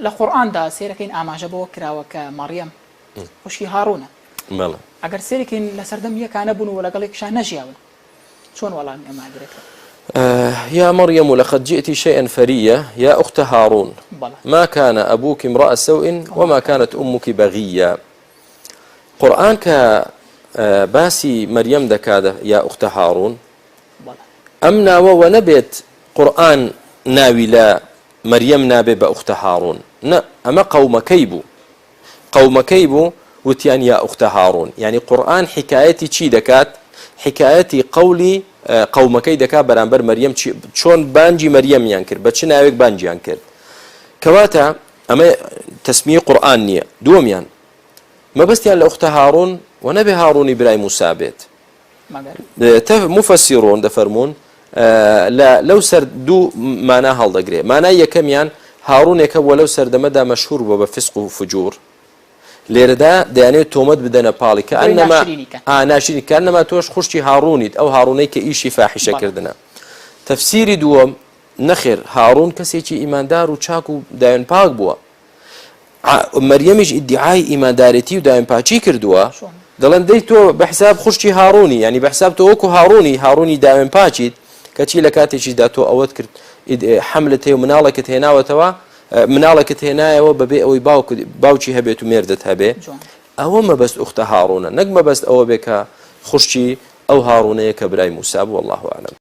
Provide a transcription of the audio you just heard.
لقرآن دا سيركين ئاماژە بۆ کراوە کە مەڕیەم خوشکی هاڕوونە ئەگەر سێرێکین لەسەر دەم یەکانە بوون و لەگەڵێکیشان نەژیاون چۆن وەڵامی ئەمە درێتەوە؟ يا مريم لقد جئت شيئا فريا يا أخت هارون ما كان أبوك امرأ سوء وما كانت أمك بغيا. قرآن كباسي مريم دكادة يا أخت هارون أمنا ونبت قرآن ناوي لا مريم نابي بأخت هارون أما قوم كيبو وتيان يا أخت هارون يعني قرآن حكايتي چي دكات حكايتي قولي قومەکەی دەکا بەرامبەر مەریەم چۆن بانجی مەریەمیان کرد بە چ ناوێک بانجیان کرد کەواتە ئەمە تەسمیە قورئان نییە. دووەمیان مەبەستیان لە ئوختە هاڕون و نەبێ هاڕوونی برای موسا بێت. مفەسیڕۆن دەفەرمونون لەو سەر دوو مانا هەڵدەگرێ. مانای یەکەمیان هاڕوونێکە بۆ لەو سەردەمەدا مەشهور بووە بە فسق و فجوور لێرەدا دەیانێت تۆمەت بدەنە پاڵی کە ناشرینی کانەما تۆش خوشتی هاڕوونیت ئەو هاڕوونەی کە ئیشی فاحیشەکردنە. تەفسیری دووەم نەخێر هاڕوون کەسێکی ئیماندار و چاک و دایان پاک بووە. مەریەمیش ئیدعای ئیماندارێتی و دایان پاچی کردووە دەڵێن دەی تۆ بەحساب خوشتی هاڕوونی ینی بەحساب تۆ وەکو هاڕوونی دایان پاچیت کەچی لە کاتێکیدا تۆ ئەوەت کرد حەملت هەیە و مناڵێکت هێناوەتەوە مناڵێکت هێنایەوە بەبێ ئەوەی باوکی هەبێت و مێردت هەبێ ئەوە مەبەست ئوختە هاڕوونە نەک مەبەست ئەوە بێ کە خوشتی ئەو هاڕوونەیە کە برای موسا بوو. والله ئەعلەم.